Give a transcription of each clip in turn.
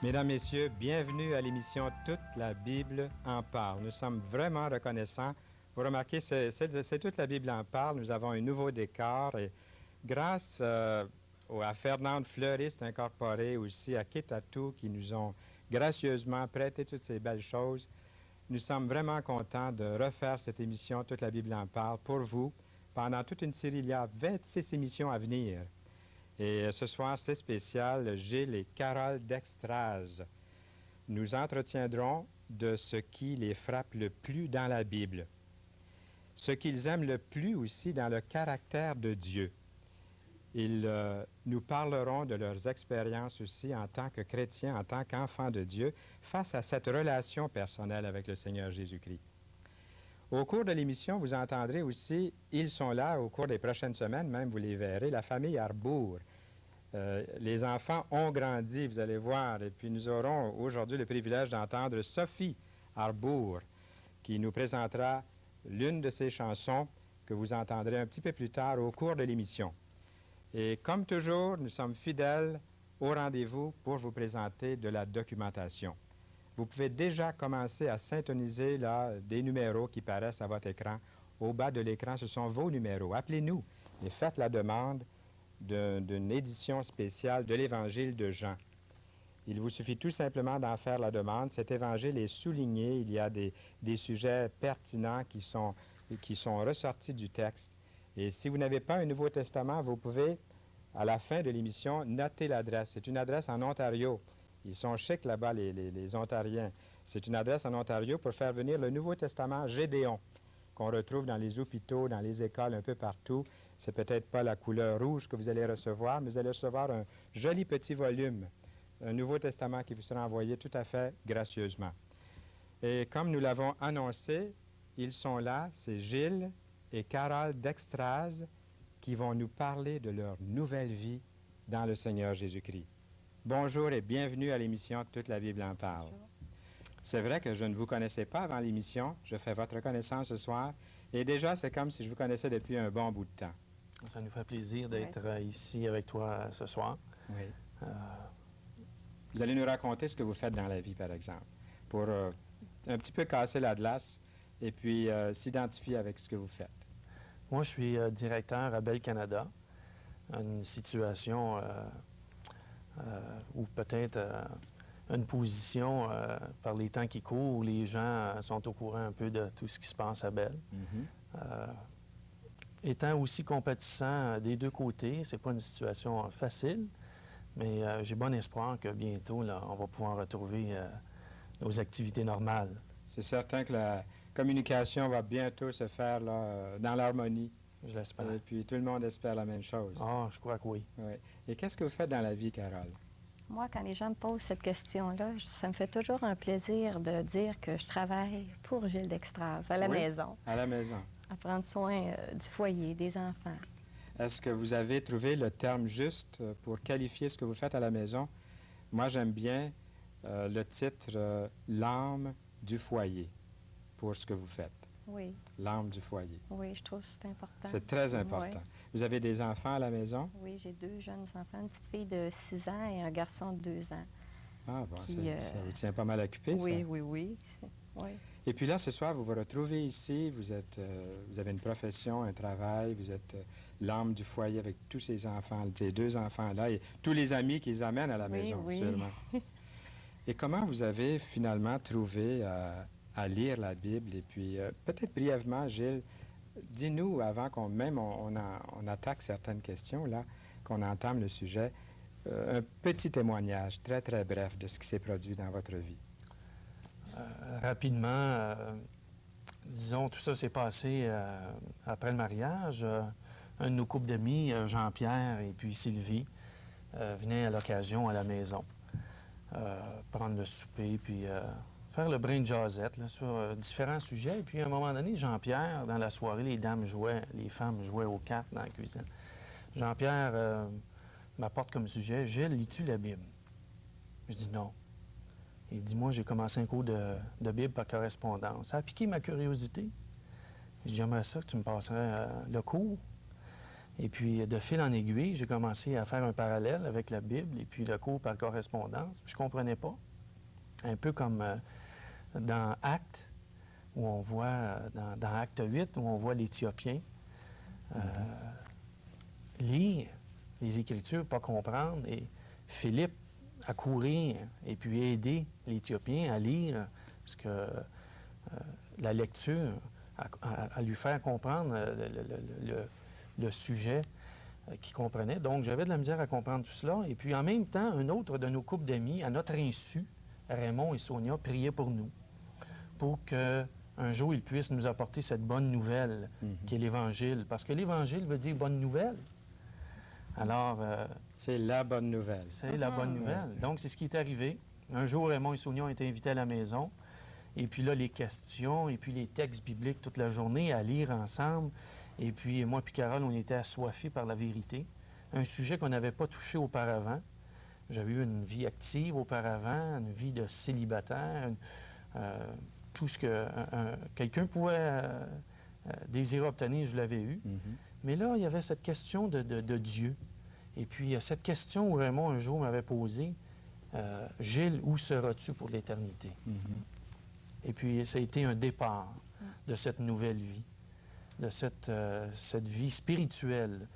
Mesdames, Messieurs, bienvenue à l'émission Toute la Bible en parle. Nous sommes vraiment reconnaissants. Vous remarquez, c'est Toute la Bible en parle. Nous avons un nouveau décor et grâce à Fernande Fleuriste Incorporée, aussi à Kitatou qui nous ont gracieusement prêté toutes ces belles choses, nous sommes vraiment contents de refaire cette émission Toute la Bible en parle pour vous. Pendant toute une série, il y a 26 émissions à venir. Et ce soir, c'est spécial, Gilles et Carole d'Extase. Nous entretiendrons de ce qui les frappe le plus dans la Bible, ce qu'ils aiment le plus aussi dans le caractère de Dieu. Ils nous parleront de leurs expériences aussi en tant que chrétiens, en tant qu'enfants de Dieu, face à cette relation personnelle avec le Seigneur Jésus-Christ. Au cours de l'émission, vous entendrez aussi, ils sont là au cours des prochaines semaines, même vous les verrez, la famille Arbour. Les enfants ont grandi, vous allez voir, et puis nous aurons aujourd'hui le privilège d'entendre Sophie Arbour, qui nous présentera l'une de ses chansons que vous entendrez un petit peu plus tard au cours de l'émission. Et comme toujours, nous sommes fidèles au rendez-vous pour vous présenter de la documentation. Vous pouvez déjà commencer à syntoniser là, des numéros qui paraissent à votre écran. Au bas de l'écran, ce sont vos numéros. Appelez-nous et faites la demande d'une édition spéciale de l'Évangile de Jean. Il vous suffit tout simplement d'en faire la demande. Cet Évangile est souligné. Il y a des sujets pertinents qui sont ressortis du texte. Et si vous n'avez pas un Nouveau Testament, vous pouvez, à la fin de l'émission, noter l'adresse. C'est une adresse en Ontario. Ils sont chics là-bas, les Ontariens. C'est une adresse en Ontario pour faire venir le Nouveau Testament Gédéon, qu'on retrouve dans les hôpitaux, dans les écoles, un peu partout. C'est peut-être pas la couleur rouge que vous allez recevoir, mais vous allez recevoir un joli petit volume, un Nouveau Testament qui vous sera envoyé tout à fait gracieusement. Et comme nous l'avons annoncé, ils sont là, c'est Gilles et Carole d'Extase qui vont nous parler de leur nouvelle vie dans le Seigneur Jésus-Christ. Bonjour et bienvenue à l'émission Toute la Bible en parle. Bonjour. C'est vrai que je ne vous connaissais pas avant l'émission. Je fais votre connaissance ce soir. Et déjà, c'est comme si je vous connaissais depuis un bon bout de temps. Ça nous fait plaisir d'être ici avec toi ce soir. Oui. Vous allez nous raconter ce que vous faites dans la vie, par exemple, pour un petit peu casser la glace et puis s'identifier avec ce que vous faites. Moi, je suis directeur à Bell Canada, une situation où peut-être une position par les temps qui courent où les gens sont au courant un peu de tout ce qui se passe à Bell. Étant aussi compétissant des deux côtés, c'est pas une situation facile, mais j'ai bon espoir que bientôt, là, on va pouvoir retrouver nos activités normales. C'est certain que la communication va bientôt se faire là, dans l'harmonie. Je l'espère. Et puis tout le monde espère la même chose. Ah, je crois que oui. Oui. Et qu'est-ce que vous faites dans la vie, Carole? Moi, quand les gens me posent cette question-là, ça me fait toujours un plaisir de dire que je travaille pour Gilles d'Extase, à la maison. À la maison. À prendre soin du foyer, des enfants. Est-ce que vous avez trouvé le terme juste pour qualifier ce que vous faites à la maison? Moi, j'aime bien le titre « L'âme du foyer » pour ce que vous faites. Oui. L'âme du foyer. Oui, je trouve que c'est important. C'est très important. Oui. Vous avez des enfants à la maison? Oui, j'ai 2 jeunes enfants, une petite fille de 6 ans et un garçon de 2 ans. Ah bon, ça tient pas mal occupé, ça. Oui, oui, oui. Oui. Et puis là, ce soir, vous vous retrouvez ici, vous avez une profession, un travail, vous êtes l'âme du foyer avec tous ces enfants, ces 2 enfants-là, et tous les amis qu'ils amènent à la maison, sûrement. Et comment vous avez finalement trouvé à lire la Bible? Et puis, peut-être brièvement, Gilles, dis-nous, avant qu'on attaque certaines questions, là, qu'on entame le sujet, un petit témoignage très, très bref de ce qui s'est produit dans votre vie. Rapidement, disons, tout ça s'est passé après le mariage. Un de nos couples d'amis, Jean-Pierre et puis Sylvie, venaient à l'occasion à la maison prendre le souper, puis faire le brin de jasette là, sur différents sujets. Et puis, à un moment donné, Jean-Pierre, dans la soirée, les femmes jouaient aux cartes dans la cuisine. Jean-Pierre m'apporte comme sujet, « Gilles, lis-tu la Bible? » Je dis « Non. » Il dit « Moi, j'ai commencé un cours de Bible par correspondance. » Ça a piqué ma curiosité. J'aimerais ça que tu me passerais le cours. Et puis, de fil en aiguille, j'ai commencé à faire un parallèle avec la Bible et puis le cours par correspondance. Je ne comprenais pas. Un peu comme dans Actes, où on voit, dans Acte 8, où on voit l'Éthiopien lire les Écritures, pas comprendre, et Philippe à courir et puis aider l'Éthiopien à lire ce que la lecture, à lui faire comprendre le sujet qu'il comprenait. Donc, j'avais de la misère à comprendre tout cela. Et puis, en même temps, un autre de nos couples d'amis, à notre insu, Raymond et Sonia, priaient pour nous, pour qu'un jour, ils puissent nous apporter cette bonne nouvelle qui est l'Évangile. Parce que l'Évangile veut dire bonne nouvelle. Alors, c'est la bonne nouvelle. C'est la bonne nouvelle. Donc, c'est ce qui est arrivé. Un jour, Raymond et Sonia ont été invités à la maison. Et puis là, les questions et puis les textes bibliques toute la journée à lire ensemble. Et puis, moi et Carole, on était assoiffés par la vérité. Un sujet qu'on n'avait pas touché auparavant. J'avais eu une vie active auparavant, une vie de célibataire, tout ce que quelqu'un pouvait désirer obtenir, je l'avais eu. Mais là, il y avait cette question de Dieu. Et puis, cette question où Raymond, un jour, m'avait posée, Gilles, où seras-tu pour l'éternité? Et puis, ça a été un départ de cette nouvelle vie, de cette vie spirituelle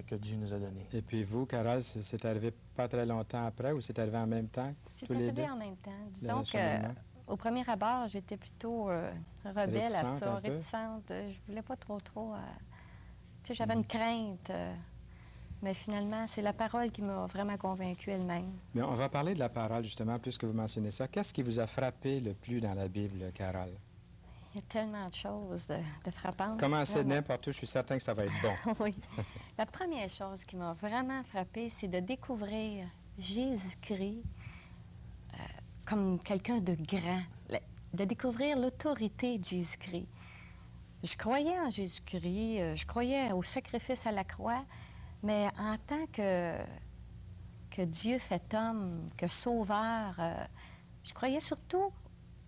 que Dieu nous a donnée. Et puis vous, Carole, c'est arrivé pas très longtemps après ou c'est arrivé en même temps? C'est arrivé en même temps. Disons qu'au premier abord, j'étais plutôt rebelle à ça, réticente. Je voulais pas trop... tu sais, j'avais une crainte. Mais finalement, c'est la parole qui m'a vraiment convaincue elle-même. Mais on va parler de la parole, justement, puisque vous mentionnez ça. Qu'est-ce qui vous a frappé le plus dans la Bible, Carole? Il y a tellement de choses de frappantes. Commencez n'importe où, je suis certain que ça va être bon. Oui. La première chose qui m'a vraiment frappée, c'est de découvrir Jésus-Christ comme quelqu'un de grand, de découvrir l'autorité de Jésus-Christ. Je croyais en Jésus-Christ, je croyais au sacrifice à la croix, mais en tant que Dieu fait homme, que sauveur, je croyais surtout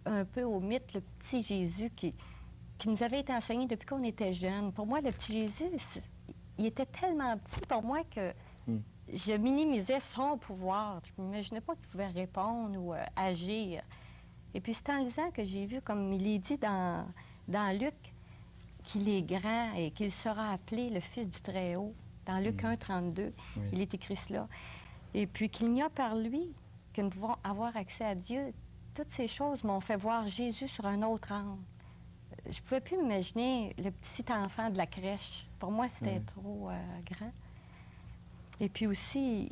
un peu au mythe, le petit Jésus qui nous avait été enseigné depuis qu'on était jeunes. Pour moi, le petit Jésus, il était tellement petit pour moi que je minimisais son pouvoir. Je ne m'imaginais pas qu'il pouvait répondre ou agir. Et puis c'est en lisant que j'ai vu, comme il est dit dans Luc, qu'il est grand et qu'il sera appelé le Fils du Très-Haut. Dans Luc 1, 32, il est écrit cela. Et puis qu'il n'y a par lui que nous pouvons avoir accès à Dieu. Toutes ces choses m'ont fait voir Jésus sur un autre angle. Je ne pouvais plus m'imaginer le petit enfant de la crèche. Pour moi, c'était trop grand. Et puis aussi,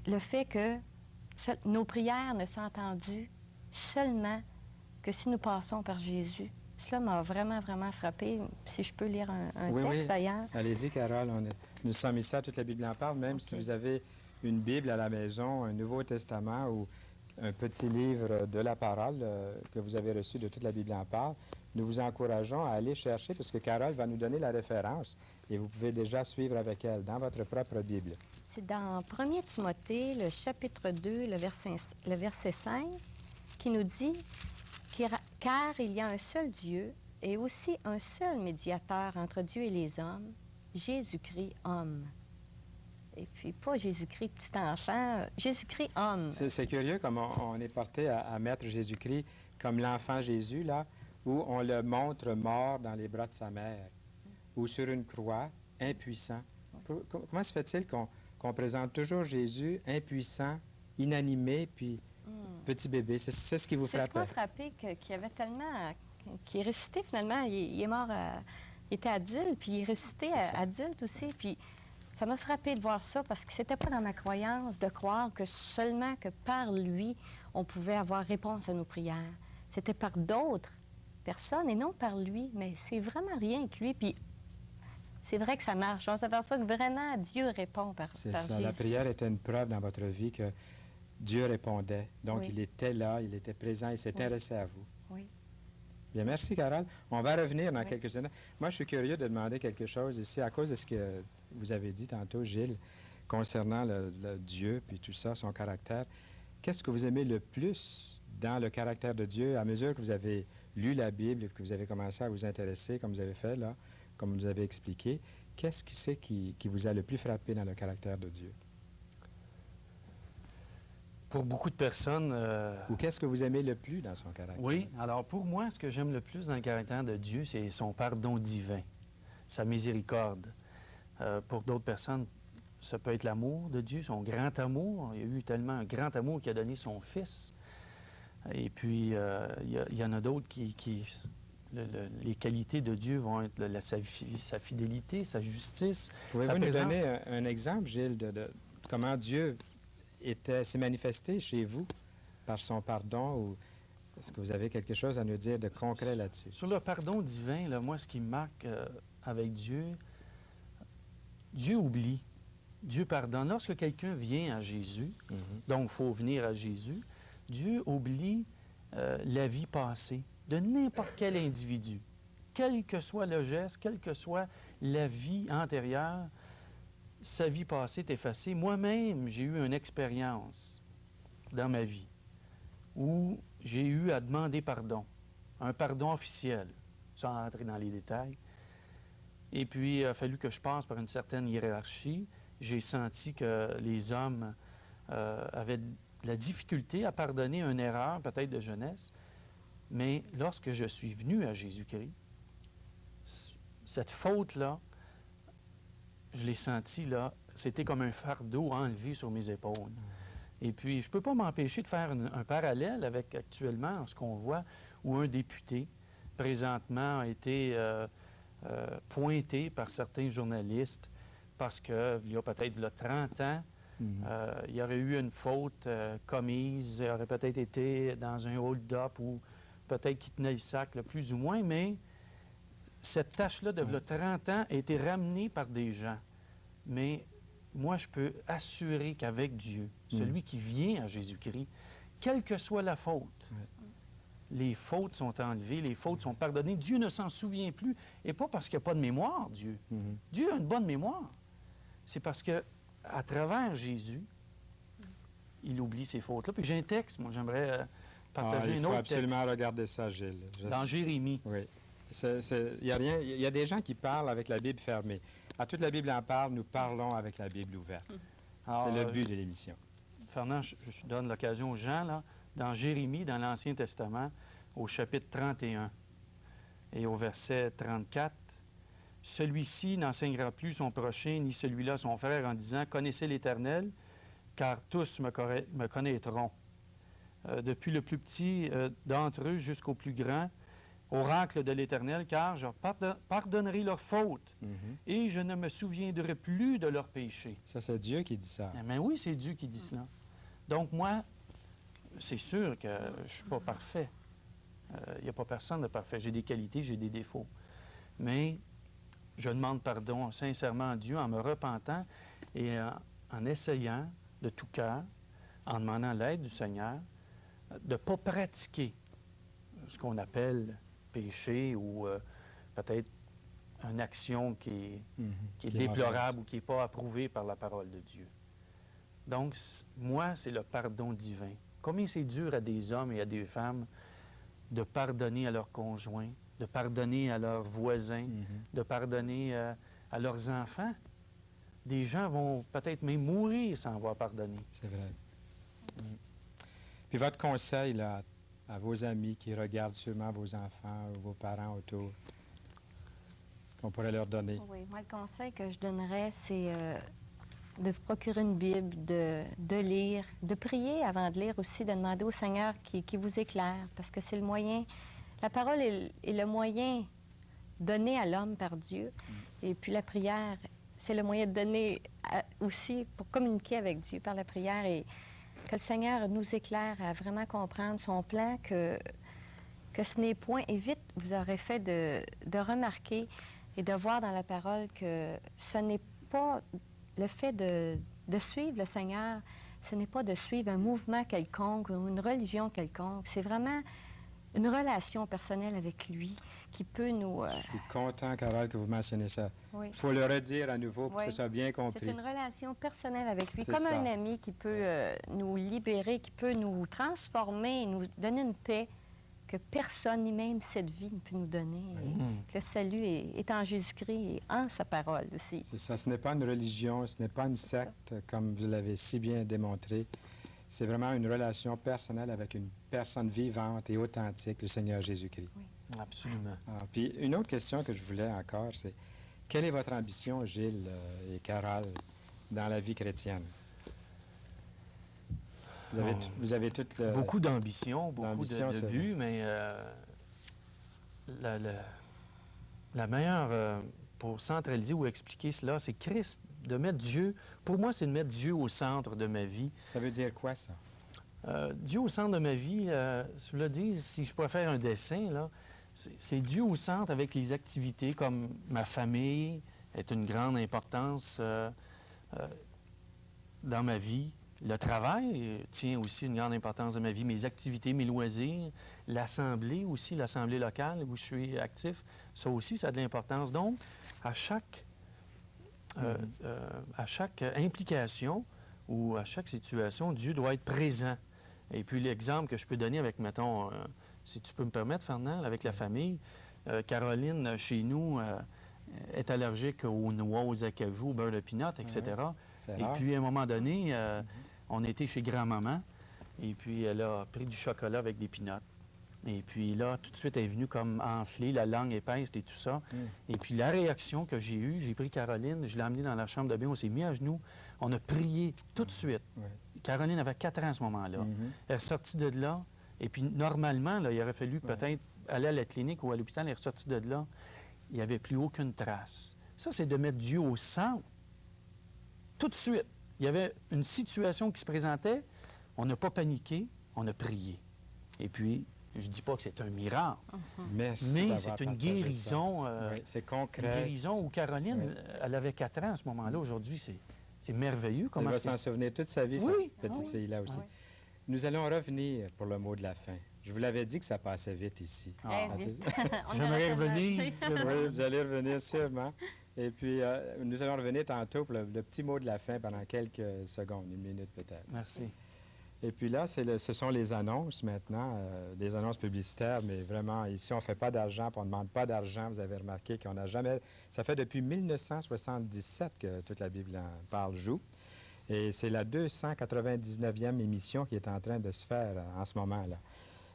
le fait que nos prières ne sont entendues seulement que si nous passons par Jésus. Cela m'a vraiment, vraiment frappée. Si je peux lire un texte, d'ailleurs. Allez-y, Carole. Nous sommes ici, toute la Bible en parle. Même si vous avez une Bible à la maison, un Nouveau Testament ou un petit livre de la parole que vous avez reçu de toute la Bible en parle, nous vous encourageons à aller chercher, puisque Carole va nous donner la référence et vous pouvez déjà suivre avec elle dans votre propre Bible. C'est dans 1 Timothée, le chapitre 2, le verset 5, qui nous dit « Car il y a un seul Dieu et aussi un seul médiateur entre Dieu et les hommes, Jésus-Christ homme. » Et puis, pas Jésus-Christ petit enfant, Jésus-Christ homme. C'est curieux comme on est porté à mettre Jésus-Christ comme l'enfant Jésus, là, où on le montre mort dans les bras de sa mère, ou sur une croix, impuissant. Comment se fait-il qu'on présente toujours Jésus impuissant, inanimé, puis petit bébé? C'est ce qui vous frappe? C'est ce qui m'a frappé, qu'il y avait tellement... qu'il est ressuscité, finalement. Il est mort... il était adulte, puis il est ressuscité adulte aussi. Puis ça m'a frappé de voir ça, parce que c'était pas dans ma croyance de croire que seulement que par lui, on pouvait avoir réponse à nos prières. C'était par d'autres personnes et non par lui. Mais c'est vraiment rien que lui. Puis c'est vrai que ça marche. On s'aperçoit que vraiment Dieu répond par Jésus. C'est ça. La prière était une preuve dans votre vie que Dieu répondait. Donc, il était là, il était présent, il s'est intéressé à vous. Oui. Bien, merci, Carole. On va revenir dans quelques instants. Moi, je suis curieux de demander quelque chose ici, à cause de ce que vous avez dit tantôt, Gilles, concernant le Dieu, puis tout ça, son caractère. Qu'est-ce que vous aimez le plus dans le caractère de Dieu, à mesure que vous avez lu la Bible et que vous avez commencé à vous intéresser, comme vous avez fait, là, comme vous avez expliqué? qu'est-ce qui c'est qui vous a le plus frappé dans le caractère de Dieu? Pour beaucoup de personnes... Ou qu'est-ce que vous aimez le plus dans son caractère? Oui, alors pour moi, ce que j'aime le plus dans le caractère de Dieu, c'est son pardon divin, sa miséricorde. Pour d'autres personnes, ça peut être l'amour de Dieu, son grand amour. Il y a eu tellement un grand amour qu'il a donné son Fils. Et puis, il y en a d'autres les qualités de Dieu vont être sa fidélité, sa justice, Pouvez-vous sa nous présence. donner un exemple, Gilles, de comment Dieu s'est manifesté chez vous par son pardon? Ou est-ce que vous avez quelque chose à nous dire de concret là-dessus? Sur le pardon divin, là, moi, ce qui me marque avec Dieu, Dieu oublie, Dieu pardonne. Lorsque quelqu'un vient à Jésus, donc il faut venir à Jésus, Dieu oublie la vie passée de n'importe quel individu. Quel que soit le geste, quelle que soit la vie antérieure, sa vie passée est effacée. Moi-même, j'ai eu une expérience dans ma vie où j'ai eu à demander pardon, un pardon officiel, sans entrer dans les détails. Et puis, il a fallu que je passe par une certaine hiérarchie. J'ai senti que les hommes avaient de la difficulté à pardonner une erreur, peut-être de jeunesse. Mais lorsque je suis venu à Jésus-Christ, cette faute-là, je l'ai sentie, là, c'était comme un fardeau enlevé sur mes épaules. Et puis, je ne peux pas m'empêcher de faire un parallèle avec actuellement ce qu'on voit où un député, présentement, a été pointé par certains journalistes parce qu'il y a peut-être 30 ans, il y aurait eu une faute commise, il aurait peut-être été dans un hold-up ou peut-être qu'il tenait le sac, là, plus ou moins, mais cette tâche-là de 30 ans a été ramenée par des gens. Mais moi, je peux assurer qu'avec Dieu, celui qui vient à Jésus-Christ, quelle que soit la faute, les fautes sont enlevées, les fautes sont pardonnées. Dieu ne s'en souvient plus. Et pas parce qu'il n'y a pas de mémoire, Dieu. Dieu a une bonne mémoire. C'est parce que à travers Jésus, il oublie ces fautes-là. Puis j'ai un texte, moi, j'aimerais partager un il faut autre absolument texte. regarder ça, Gilles. Dans Jérémie. Oui. Il y a des gens qui parlent avec la Bible fermée. À toute la Bible en parle, nous parlons avec la Bible ouverte. Alors, C'est le but de l'émission. Fernand, je donne l'occasion aux gens, là, dans Jérémie, dans l'Ancien Testament, au chapitre 31 et au verset 34, « Celui-ci n'enseignera plus son prochain, ni celui-là son frère, en disant, « Connaissez l'Éternel, car tous me connaîtront. Depuis le plus petit d'entre eux jusqu'au plus grand, oracle de l'Éternel, car je pardonnerai leurs fautes et je ne me souviendrai plus de leurs péchés. » Ça, c'est Dieu qui dit ça. Mais oui, c'est Dieu qui dit cela. Donc moi, c'est sûr que je ne suis pas parfait. Il n'y a pas personne de parfait. J'ai des qualités, j'ai des défauts. Mais je demande pardon sincèrement à Dieu en me repentant et en essayant de tout cœur, en demandant l'aide du Seigneur, de ne pas pratiquer ce qu'on appelle péché ou peut-être une action qui est déplorable ou qui n'est pas approuvée par la parole de Dieu. Donc, moi, c'est le pardon divin. Combien c'est dur à des hommes et à des femmes de pardonner à leurs conjoints, de pardonner à leurs voisins, de pardonner à leurs enfants. Des gens vont peut-être même mourir sans avoir pardonné. C'est vrai. Puis votre conseil là, à vos amis qui regardent sûrement vos enfants ou vos parents autour, qu'on pourrait leur donner? Oui, moi, le conseil que je donnerais, c'est de vous procurer une Bible, de lire, de prier avant de lire aussi, de demander au Seigneur qui vous éclaire, parce que c'est le moyen, la parole est le moyen donné à l'homme par Dieu, et puis la prière, c'est le moyen de donner aussi pour communiquer avec Dieu par la prière, et que le Seigneur nous éclaire à vraiment comprendre son plan, que ce n'est point, et vite vous aurez fait de remarquer et de voir dans la parole que ce n'est pas le fait de suivre le Seigneur, ce n'est pas de suivre un mouvement quelconque ou une religion quelconque. C'est vraiment une relation personnelle avec lui qui peut nous... Je suis content, Carole, que vous mentionnez ça. Oui. Il faut le redire à nouveau pour que Oui. ce soit bien compris. C'est une relation personnelle avec lui, C'est comme ça. un ami qui peut nous libérer, qui peut nous transformer, nous donner une paix que personne, ni même cette vie, ne peut nous donner. Et que le salut est en Jésus-Christ et en sa parole aussi. C'est ça, ce n'est pas une religion, ce n'est pas une C'est ça. secte, comme vous l'avez si bien démontré. C'est vraiment une relation personnelle avec une personne vivante et authentique, le Seigneur Jésus-Christ. Absolument. Ah, puis une autre question que je voulais encore, c'est quelle est votre ambition, Gilles et Carole, dans la vie chrétienne? Vous avez toute le... Beaucoup d'ambition, beaucoup d'ambition, de c'est buts, mais la meilleure pour centraliser ou expliquer cela, c'est Christ, de mettre Dieu. Pour moi, c'est de mettre Dieu au centre de ma vie. Ça veut dire quoi, ça? Dieu au centre de ma vie, je le dis, si je pourrais faire un dessin, là, c'est Dieu au centre avec les activités comme ma famille est une grande importance dans ma vie. Le travail tient aussi une grande importance dans ma vie. Mes activités, mes loisirs, l'assemblée aussi, l'assemblée locale où je suis actif, ça aussi, ça a de l'importance. Donc, à chaque implication ou à chaque situation, Dieu doit être présent. Et puis l'exemple que je peux donner avec, mettons, si tu peux me permettre, Fernand, avec la famille, Caroline, chez nous, est allergique aux noix, aux acajou, au beurre de pinot, etc. C'est Et rare. puis, à un moment donné, on était chez grand-maman, et puis elle a pris du chocolat avec des pinottes. Et puis là, tout de suite, elle est venue comme enfler, la langue épaisse et tout ça. Et puis la réaction que j'ai eue, j'ai pris Caroline, je l'ai emmenée dans la chambre de bain, on s'est mis à genoux, on a prié tout de suite. Ouais. Caroline avait 4 ans à ce moment-là. Elle est sortie de là, et puis normalement, là, il aurait fallu peut-être aller à la clinique ou à l'hôpital, elle est ressortie de là, il n'y avait plus aucune trace. Ça, c'est de mettre Dieu au centre. Tout de suite, il y avait une situation qui se présentait, on n'a pas paniqué, on a prié. Et puis, je ne dis pas que c'est un miracle, Merci mais d'avoir c'est une partagé guérison. ça. Oui, c'est Une concret. guérison où Caroline, elle avait 4 ans à ce moment-là. Aujourd'hui, c'est merveilleux. Elle Comment va c'est... s'en souvenir toute sa vie, Oui. cette petite Ah oui. fille-là aussi. Ah oui. Nous allons revenir pour le mot de la fin. Je vous l'avais dit que ça passait vite ici. Ah, Eh, vite. On J'aimerais aurait revenir. Oui, vous allez revenir sûrement. Et puis, nous allons revenir tantôt pour le petit mot de la fin pendant quelques secondes, une minute peut-être. Merci. Et puis là, ce sont les annonces maintenant, des annonces publicitaires, mais vraiment, ici, on ne fait pas d'argent, puis on ne demande pas d'argent. Vous avez remarqué qu'on n'a jamais... Ça fait depuis 1977 que toute la Bible en parle joue. Et c'est la 299e émission qui est en train de se faire en ce moment-là.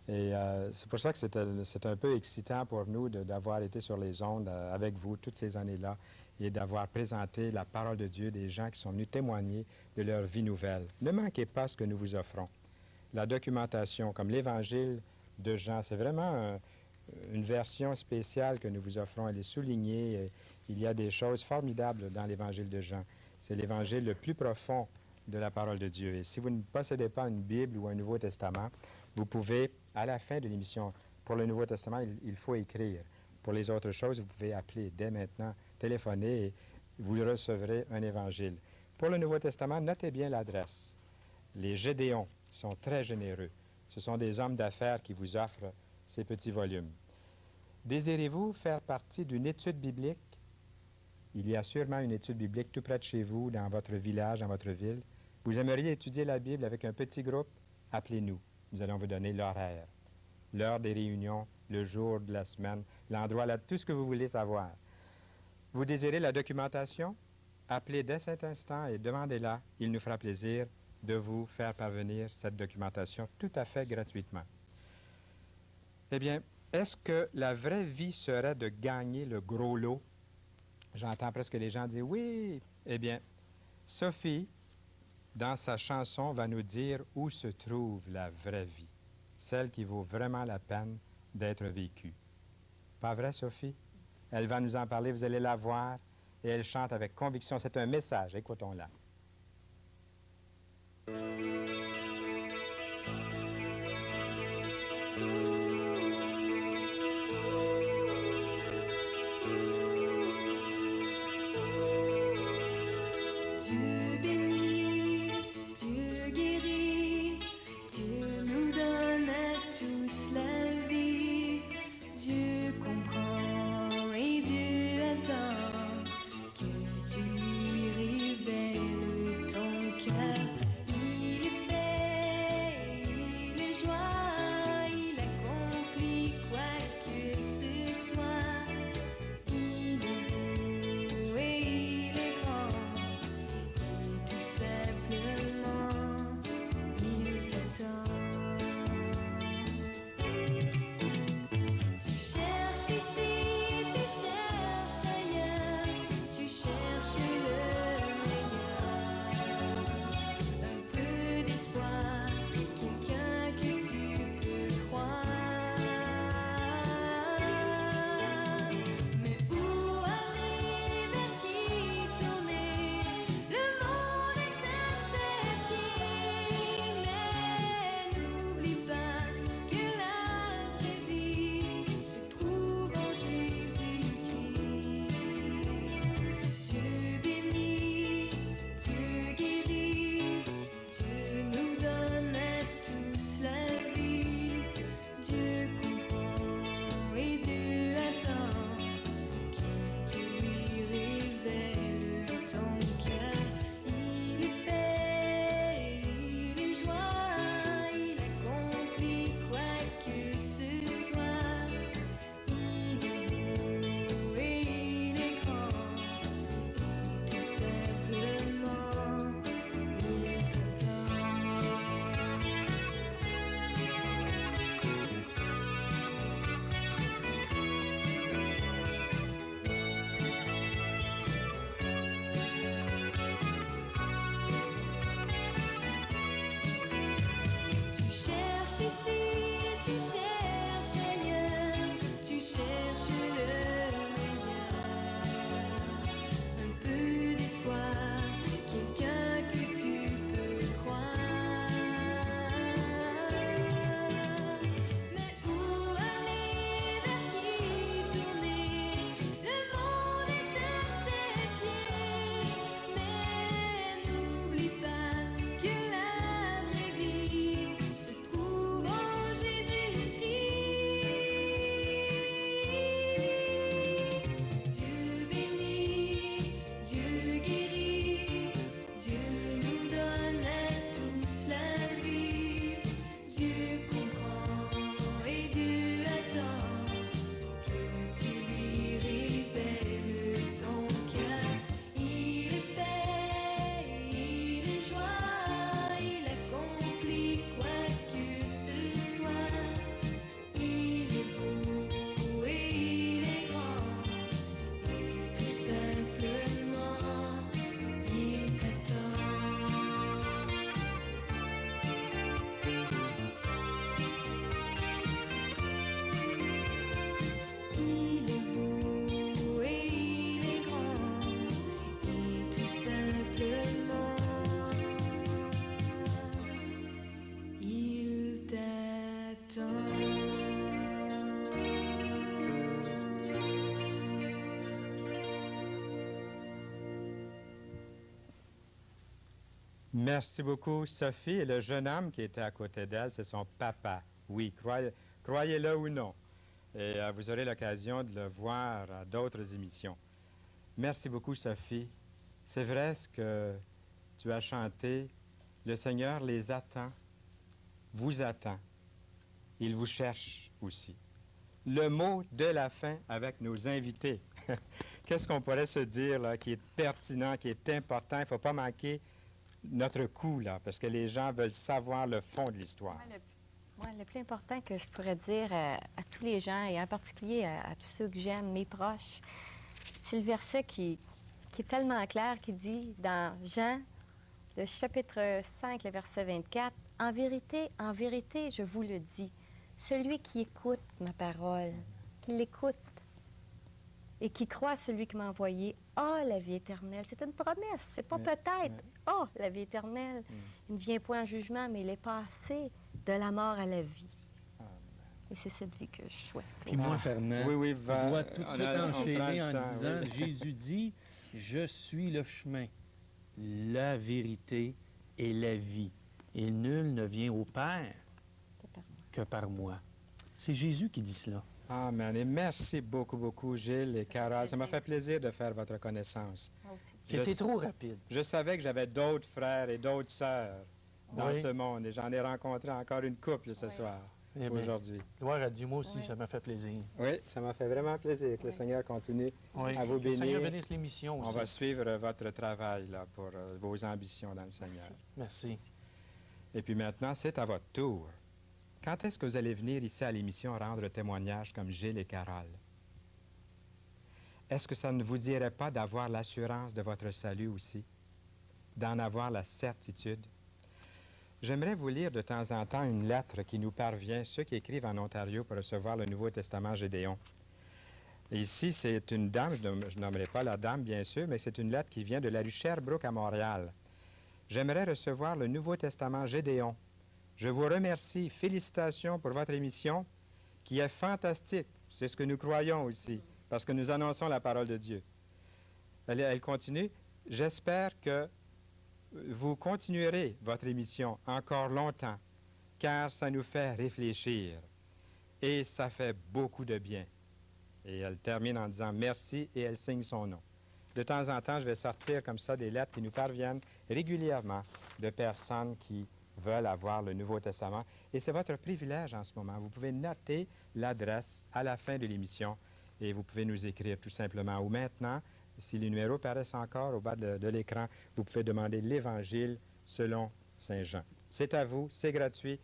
Et c'est pour ça que c'est un peu excitant pour nous d'avoir été sur les ondes avec vous toutes ces années-là et d'avoir présenté la parole de Dieu des gens qui sont venus témoigner de leur vie nouvelle. Ne manquez pas ce que nous vous offrons. La documentation, comme l'Évangile de Jean, c'est vraiment une version spéciale que nous vous offrons. Elle est soulignée. Il y a des choses formidables dans l'Évangile de Jean. C'est l'Évangile le plus profond de la parole de Dieu. Et si vous ne possédez pas une Bible ou un Nouveau Testament, vous pouvez, à la fin de l'émission, pour le Nouveau Testament, il faut écrire. Pour les autres choses, vous pouvez appeler dès maintenant, téléphoner et vous recevrez un évangile. Pour le Nouveau Testament, notez bien l'adresse. Les Gédéons sont très généreux. Ce sont des hommes d'affaires qui vous offrent ces petits volumes. Désirez-vous faire partie d'une étude biblique? Il y a sûrement une étude biblique tout près de chez vous, dans votre village, dans votre ville. Vous aimeriez étudier la Bible avec un petit groupe? Appelez-nous. Nous allons vous donner l'horaire, l'heure des réunions, le jour de la semaine, l'endroit, tout ce que vous voulez savoir. Vous désirez la documentation? Appelez dès cet instant et demandez-la. Il nous fera plaisir de vous faire parvenir cette documentation tout à fait gratuitement. Eh bien, est-ce que la vraie vie serait de gagner le gros lot? J'entends presque les gens dire oui. Eh bien, Sophie, dans sa chanson, va nous dire où se trouve la vraie vie, celle qui vaut vraiment la peine d'être vécue. Pas vrai, Sophie? Elle va nous en parler, vous allez la voir, et elle chante avec conviction. C'est un message, écoutons-la. Dieu bénit, Dieu guérit, Dieu nous donne à tous la vie. Dieu comprend et Dieu attend que tu lui révèles ton cœur. Il est paix, il est joie, il accomplit Merci beaucoup, Sophie. Et le jeune homme qui était à côté d'elle, c'est son papa. Oui, croyez-le ou non. Et vous aurez l'occasion de le voir à d'autres émissions. Merci beaucoup, Sophie. C'est vrai ce que tu as chanté. Le Seigneur les attend, vous attend. Il vous cherche aussi. Le mot de la fin avec nos invités. Qu'est-ce qu'on pourrait se dire là, qui est pertinent, qui est important? Il ne faut pas manquer notre coup, là, parce que les gens veulent savoir le fond de l'histoire. Le plus important que je pourrais dire à tous les gens, et en particulier à tous ceux que j'aime, mes proches, c'est le verset qui est tellement clair, qui dit dans Jean, le chapitre 5, le verset 24, « en vérité, je vous le dis, celui qui écoute ma parole, qui l'écoute et qui croit à celui qui m'a envoyé, a la vie éternelle. » C'est une promesse, c'est pas peut-être. A la vie éternelle. Il ne vient point en jugement, mais il est passé de la mort à la vie. Et c'est cette vie que je souhaite. Puis moi, Fernand, Oui, je dois tout de suite enchaîner en temps, disant, oui. Jésus dit, « Je suis le chemin, la vérité et la vie. Et nul ne vient au Père que par moi. » C'est Jésus qui dit cela. Amen. Et merci beaucoup, beaucoup, Gilles et Carole. Ça m'a fait plaisir de faire votre connaissance. Moi aussi. C'était trop rapide. Je savais que j'avais d'autres frères et d'autres sœurs dans Oui. ce monde. Et j'en ai rencontré encore une couple ce soir, Eh bien, aujourd'hui. gloire à Dieu, moi aussi, Oui. ça m'a fait plaisir. Oui, ça m'a fait vraiment plaisir. Que le Seigneur continue Oui. à vous Que le Seigneur bénir. bénisse l'émission On aussi. va suivre votre travail là, pour vos ambitions dans le Seigneur. Merci. Et puis maintenant, c'est à votre tour. Quand est-ce que vous allez venir ici à l'émission rendre témoignage comme Gilles et Carole? Est-ce que ça ne vous dirait pas d'avoir l'assurance de votre salut aussi? D'en avoir la certitude? J'aimerais vous lire de temps en temps une lettre qui nous parvient, ceux qui écrivent en Ontario pour recevoir le Nouveau Testament Gédéon. Et ici, c'est une dame, je ne nommerai pas la dame, bien sûr, mais c'est une lettre qui vient de la rue Sherbrooke à Montréal. J'aimerais recevoir le Nouveau Testament Gédéon. Je vous remercie. Félicitations pour votre émission qui est fantastique. C'est ce que nous croyons aussi, parce que nous annonçons la parole de Dieu. Elle continue. J'espère que vous continuerez votre émission encore longtemps, car ça nous fait réfléchir et ça fait beaucoup de bien. Et elle termine en disant merci et elle signe son nom. De temps en temps, je vais sortir comme ça des lettres qui nous parviennent régulièrement de personnes qui veulent avoir le Nouveau Testament. Et c'est votre privilège en ce moment. Vous pouvez noter l'adresse à la fin de l'émission et vous pouvez nous écrire tout simplement. Ou maintenant, si les numéros paraissent encore au bas de l'écran, vous pouvez demander l'Évangile selon Saint Jean. C'est à vous, c'est gratuit.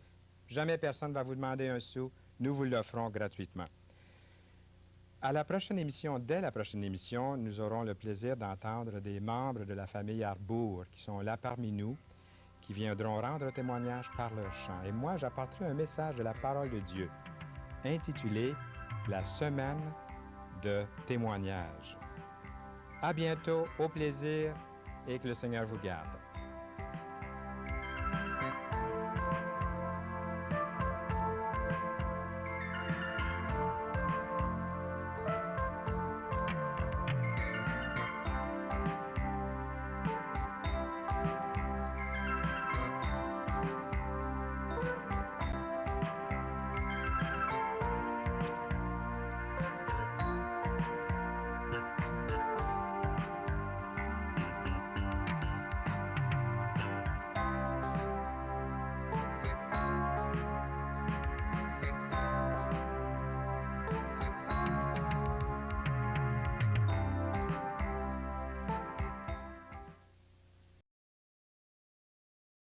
Jamais personne ne va vous demander un sou. Nous vous l'offrons gratuitement. À la prochaine émission, dès la prochaine émission, nous aurons le plaisir d'entendre des membres de la famille Arbour qui sont là parmi nous, qui viendront rendre témoignage par leur chant. Et moi, j'apporterai un message de la parole de Dieu, intitulé « La semaine de témoignage ». À bientôt, au plaisir, et que le Seigneur vous garde.